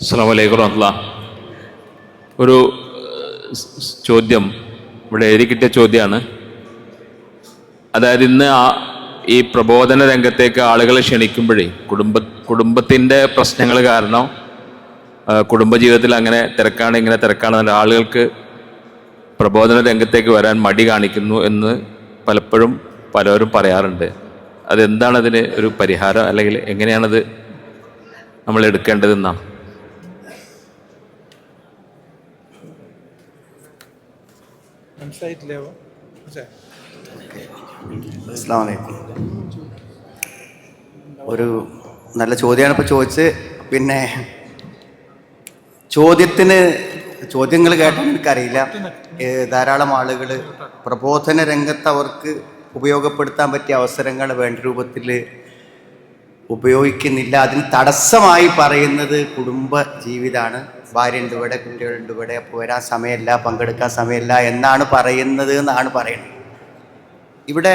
അസ്സലാമു അലൈക്കും വറഹ്മത്തുള്ളാഹി. ഒരു ചോദ്യം ഇവിടെ എഴുതി കിട്ടിയ ചോദ്യമാണ്. അതായത് ഇന്ന് ഈ പ്രബോധന രംഗത്തേക്ക് ആളുകളെ ക്ഷണിക്കുമ്പോഴേ കുടുംബത്തിൻ്റെ പ്രശ്നങ്ങൾ കാരണം കുടുംബജീവിതത്തിൽ അങ്ങനെ തിരക്കാണ് ഇങ്ങനെ തിരക്കാണ് ആളുകൾക്ക് പ്രബോധന രംഗത്തേക്ക് വരാൻ മടി കാണിക്കുന്നു എന്ന് പലപ്പോഴും പലരും പറയാറുണ്ട്. അതെന്താണ് അതിന് ഒരു പരിഹാരം, അല്ലെങ്കിൽ എങ്ങനെയാണത് നമ്മൾ എടുക്കേണ്ടതെന്നാണ്? ഒരു നല്ല ചോദ്യമാണ് ഇപ്പോൾ ചോദിച്ച്. പിന്നെ ചോദ്യങ്ങൾ കേട്ടാൽ എനിക്കറിയില്ല. ധാരാളം ആളുകൾ പ്രബോധന രംഗത്ത് അവർക്ക് ഉപയോഗപ്പെടുത്താൻ പറ്റിയ അവസരങ്ങൾ വേണ്ട രൂപത്തിൽ ഉപയോഗിക്കുന്നില്ല. അതിന് തടസ്സമായി പറയുന്നത് കുടുംബ ജീവിതമാണ്. ഭാര്യ ഉണ്ട് ഇവിടെ, കുട്ടികളുണ്ട് ഇവിടെ, അപ്പോൾ വരാൻ സമയമില്ല, പങ്കെടുക്കാൻ സമയമില്ല എന്നാണ് പറയുന്നത് എന്നാണ് പറയുന്നത്. ഇവിടെ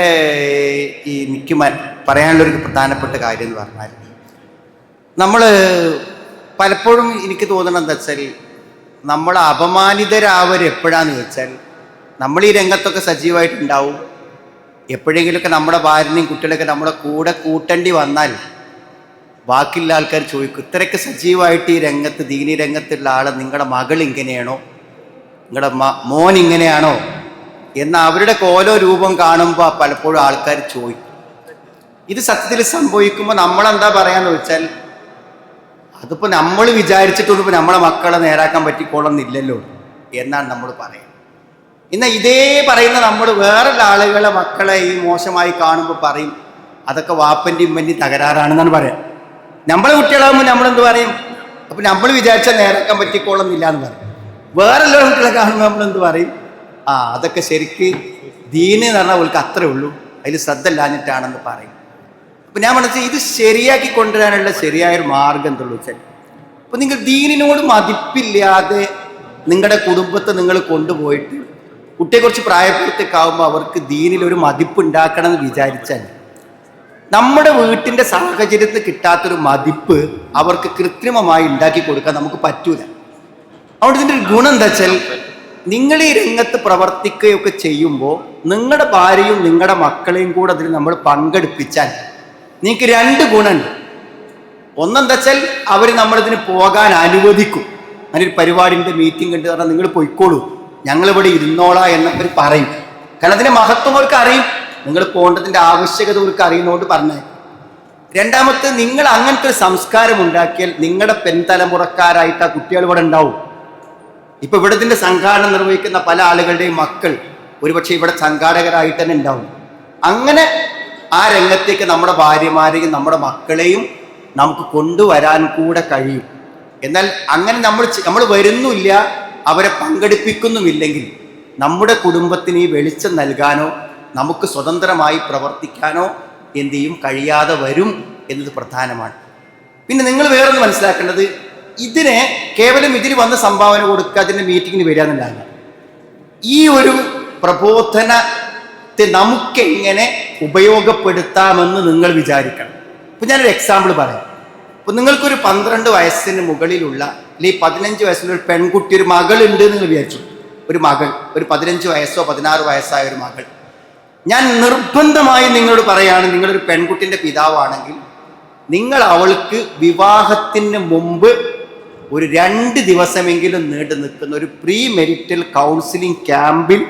എനിക്ക് പറയാനുള്ളൊരു പ്രധാനപ്പെട്ട കാര്യം എന്ന് പറഞ്ഞാൽ, നമ്മൾ പലപ്പോഴും എനിക്ക് തോന്നണം എന്താ വെച്ചാൽ, നമ്മൾ അപമാനിതരാവർ എപ്പോഴാന്ന് വെച്ചാൽ, നമ്മൾ ഈ രംഗത്തൊക്കെ സജീവമായിട്ടുണ്ടാവും. എപ്പോഴെങ്കിലുമൊക്കെ നമ്മുടെ ഭാര്യനെയും കുട്ടികളൊക്കെ നമ്മുടെ കൂടെ കൂട്ടേണ്ടി വന്നാൽ ബാക്കിയുള്ള ആൾക്കാർ ചോദിക്കും, ഇത്രയൊക്കെ സജീവമായിട്ട് ഈ രംഗത്ത്, ദീനി രംഗത്തുള്ള ആളെ നിങ്ങളുടെ മകൾ ഇങ്ങനെയാണോ, നിങ്ങളുടെ മോൻ ഇങ്ങനെയാണോ എന്ന് അവരുടെ ഓരോ രൂപം കാണുമ്പോൾ പലപ്പോഴും ആൾക്കാർ ചോദിക്കും. ഇത് സത്യത്തിൽ സംഭവിക്കുമ്പോൾ നമ്മളെന്താ പറയാന്ന് വെച്ചാൽ, അതിപ്പോൾ നമ്മൾ വിചാരിച്ചിട്ടുള്ളൂ ഇപ്പോൾ നമ്മളെ മക്കളെ നേരാക്കാൻ പറ്റിക്കോളുന്നില്ലല്ലോ എന്നാണ് നമ്മൾ പറയുന്നത്. എന്നാൽ ഇതേ പറയുന്ന നമ്മൾ വേറൊരു ആളുകളെ മക്കളെ ഈ മോശമായി കാണുമ്പോൾ പറയും, അതൊക്കെ വാപ്പൻ്റെയും ഉമ്മൻ്റെയും തകരാറാണെന്നാണ് പറയാം. നമ്മളെ കുട്ടികളാകുമ്പോൾ നമ്മളെന്ത് പറയും, അപ്പം നമ്മൾ വിചാരിച്ചാൽ നേരാക്കാൻ പറ്റിക്കോളുന്നില്ല എന്ന് പറയും. വേറെല്ലാ കുട്ടികളെ കാണുമ്പോൾ നമ്മളെന്ത് പറയും, അതൊക്കെ ശരിക്ക് ദീന് എന്ന് പറഞ്ഞാൽ അവർക്ക് അത്രേ ഉള്ളൂ, അതിൽ ശ്രദ്ധ ഇല്ലാഞ്ഞിട്ടാണെന്ന് പറയും. അപ്പം ഞാൻ മനസ്സിൽ ഇത് ശരിയാക്കി കൊണ്ടുവരാനുള്ള ശരിയായൊരു മാർഗം എന്തുള്ളൂ വെച്ചാൽ, അപ്പം നിങ്ങൾ ദീനിനോട് മതിപ്പില്ലാതെ നിങ്ങളുടെ കുടുംബത്തെ നിങ്ങൾ കൊണ്ടുപോയിട്ട് കുട്ടിയെക്കുറിച്ച് പ്രായപ്പെടുത്തേക്കാവുമ്പോൾ അവർക്ക് ദീനിലൊരു മതിപ്പ് ഉണ്ടാക്കണം എന്ന് വിചാരിച്ചാൽ, നമ്മുടെ വീട്ടിൻ്റെ സാഹചര്യത്തിൽ കിട്ടാത്തൊരു മതിപ്പ് അവർക്ക് കൃത്രിമമായി ഉണ്ടാക്കി കൊടുക്കാൻ നമുക്ക് പറ്റൂല. അതുകൊണ്ട് ഇതിൻ്റെ ഒരു ഗുണം എന്താ വെച്ചാൽ, നിങ്ങൾ ഈ രംഗത്ത് പ്രവർത്തിക്കുകയൊക്കെ ചെയ്യുമ്പോൾ നിങ്ങളുടെ ഭാര്യയും നിങ്ങളുടെ മക്കളെയും കൂടെ അതിൽ നമ്മൾ പങ്കെടുപ്പിച്ചാൽ നിങ്ങൾക്ക് രണ്ട് ഗുണമുണ്ട്. ഒന്നെന്താ വെച്ചാൽ, അവർ നമ്മളിതിന് പോകാൻ അനുവദിക്കും. അങ്ങനൊരു പരിപാടിൻ്റെ മീറ്റിംഗ് ഉണ്ട് പറഞ്ഞാൽ നിങ്ങൾ പോയിക്കോളൂ, ഞങ്ങളിവിടെ ഇരുന്നോളാം എന്നവർ പറയും. കാരണം അതിൻ്റെ മഹത്വം അവർക്ക് അറിയും, നിങ്ങൾ പോകേണ്ടതിൻ്റെ ആവശ്യകത അവർക്ക് അറിയുന്നതുകൊണ്ട് പറഞ്ഞത്. രണ്ടാമത്തെ, നിങ്ങൾ അങ്ങനത്തെ ഒരു സംസ്കാരം ഉണ്ടാക്കിയാൽ നിങ്ങളുടെ പിൻതലമുറക്കാരായിട്ട് ആ കുട്ടികൾ ഇവിടെ ഉണ്ടാവും. ഇപ്പൊ ഇവിടെ ഇതിന്റെ സംഘാടന നിർവഹിക്കുന്ന പല ആളുകളുടെയും മക്കൾ ഒരുപക്ഷെ ഇവിടെ സംഘാടകരായിട്ട് തന്നെ ഉണ്ടാവും. അങ്ങനെ ആ രംഗത്തേക്ക് നമ്മുടെ ഭാര്യമാരെയും നമ്മുടെ മക്കളെയും നമുക്ക് കൊണ്ടുവരാൻ കൂടെ കഴിയും. എന്നാൽ അങ്ങനെ നമ്മൾ വരുന്നില്ല, അവരെ പങ്കെടുപ്പിക്കുന്നുമില്ലെങ്കിൽ നമ്മുടെ കുടുംബത്തിന് ഈ വെളിച്ചം നൽകാനോ നമുക്ക് സ്വതന്ത്രമായി പ്രവർത്തിക്കാനോ എന്ത് ചെയ്യും, കഴിയാതെ വരും എന്നത് പ്രധാനമാണ്. പിന്നെ നിങ്ങൾ വേറൊന്ന് മനസ്സിലാക്കേണ്ടത്, ഇതിനെ കേവലം ഇതിന് വന്ന് സംഭാവന കൊടുക്കുക, അതിൻ്റെ മീറ്റിങ്ങിന് വരിക എന്നല്ല. ഈ ഒരു പ്രബോധനത്തെ നമുക്കെങ്ങനെ ഉപയോഗപ്പെടുത്താമെന്ന് നിങ്ങൾ വിചാരിക്കണം. ഇപ്പം ഞാനൊരു എക്സാമ്പിൾ പറയാം. ഇപ്പം നിങ്ങൾക്കൊരു 12 വയസ്സിന് മുകളിലുള്ള അല്ലെങ്കിൽ 15 വയസ്സുള്ള ഒരു പെൺകുട്ടി, ഒരു മകളുണ്ട് നിങ്ങൾ വിചാരിച്ചു. ഒരു മകൾ, ഒരു 15 വയസ്സോ 16 വയസ്സായ ഒരു മകൾ. ഞാൻ നിർബന്ധമായി നിങ്ങളോട് പറയാണ്, നിങ്ങളൊരു പെൺകുട്ടിൻ്റെ പിതാവാണെങ്കിൽ നിങ്ങൾ അവൾക്ക് വിവാഹത്തിന് മുമ്പ് ഒരു 2 ദിവസമെങ്കിലും നീണ്ടു നിൽക്കുന്ന ഒരു പ്രീ മെരിറ്റൽ കൗൺസിലിംഗ് ക്യാമ്പിൽ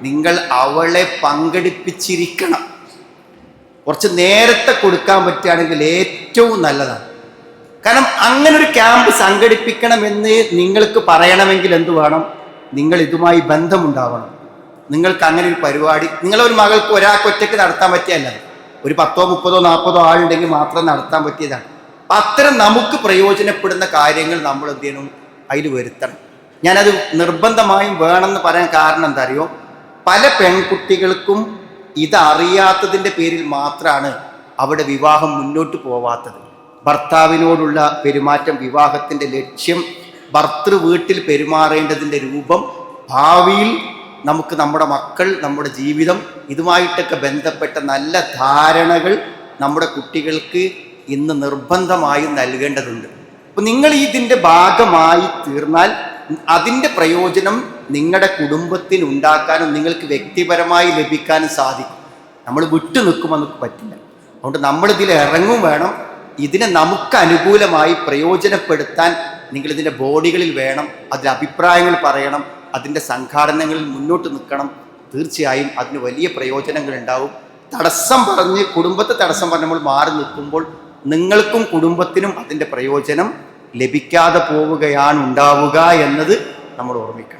നിങ്ങൾ അവളെ പങ്കെടുപ്പിച്ചിരിക്കണം. കുറച്ച് നേരത്തെ കൊടുക്കാൻ പറ്റുകയാണെങ്കിൽ ഏറ്റവും നല്ലതാണ്. കാരണം അങ്ങനെ ഒരു ക്യാമ്പ് സംഘടിപ്പിക്കണമെന്ന് നിങ്ങൾക്ക് പറയണമെങ്കിൽ എന്ത് വേണം, നിങ്ങൾ ഇതുമായി ബന്ധമുണ്ടാവണം. നിങ്ങൾക്ക് അങ്ങനെ ഒരു പരിപാടി നിങ്ങളൊരു മകൾക്ക് ഒരാൾക്കൊറ്റയ്ക്ക് നടത്താൻ പറ്റിയല്ല, ഒരു 10, 30, 40 ആളുണ്ടെങ്കിൽ മാത്രം നടത്താൻ പറ്റിയതാണ്. അപ്പം അത്തരം നമുക്ക് പ്രയോജനപ്പെടുന്ന കാര്യങ്ങൾ നമ്മൾ എന്ത് ചെയ്യണം, അതിൽ വരുത്തണം. ഞാനത് നിർബന്ധമായും വേണമെന്ന് പറയാൻ കാരണം എന്താ അറിയോ, പല പെൺകുട്ടികൾക്കും ഇതറിയാത്തതിൻ്റെ പേരിൽ മാത്രമാണ് അവിടെ വിവാഹം മുന്നോട്ട് പോവാത്തത്. ഭർത്താവിനോടുള്ള പെരുമാറ്റം, വിവാഹത്തിൻ്റെ ലക്ഷ്യം, ഭർത്തൃ വീട്ടിൽ പെരുമാറേണ്ടതിൻ്റെ രൂപം, ഭാവിയിൽ നമുക്ക് നമ്മുടെ മക്കൾ, നമ്മുടെ ജീവിതം, ഇതുമായിട്ടൊക്കെ ബന്ധപ്പെട്ട നല്ല ധാരണകൾ നമ്മുടെ കുട്ടികൾക്ക് ഇന്ന് നിർബന്ധമായും നൽകേണ്ടതുണ്ട്. അപ്പൊ നിങ്ങൾ ഇതിൻ്റെ ഭാഗമായി തീർന്നാൽ അതിൻ്റെ പ്രയോജനം നിങ്ങളുടെ കുടുംബത്തിന് ഉണ്ടാക്കാനും നിങ്ങൾക്ക് വ്യക്തിപരമായി ലഭിക്കാനും സാധിക്കും. നമ്മൾ വിട്ടു നിൽക്കുമ്പോൾ നമുക്ക് പറ്റില്ല. അതുകൊണ്ട് നമ്മളിതിൽ ഇറങ്ങും വേണം. ഇതിനെ നമുക്ക് അനുകൂലമായി പ്രയോജനപ്പെടുത്താൻ നിങ്ങളിതിൻ്റെ ബോഡികളിൽ വേണം, അതിൽ അഭിപ്രായങ്ങൾ പറയണം, അതിൻ്റെ സംഘാടനങ്ങളിൽ മുന്നോട്ട് നിൽക്കണം. തീർച്ചയായും അതിന് വലിയ പ്രയോജനങ്ങൾ ഉണ്ടാവും. തടസ്സം പറഞ്ഞ് കുടുംബത്തെ തടസ്സം പറഞ്ഞ് നമ്മൾ മാറി നിൽക്കുമ്പോൾ നിങ്ങൾക്കും കുടുംബത്തിനും അതിൻ്റെ പ്രയോജനം ലഭിക്കാതെ പോവുകയാണ് ഉണ്ടാവുക എന്നത് നമ്മൾ ഓർമ്മിക്കണം.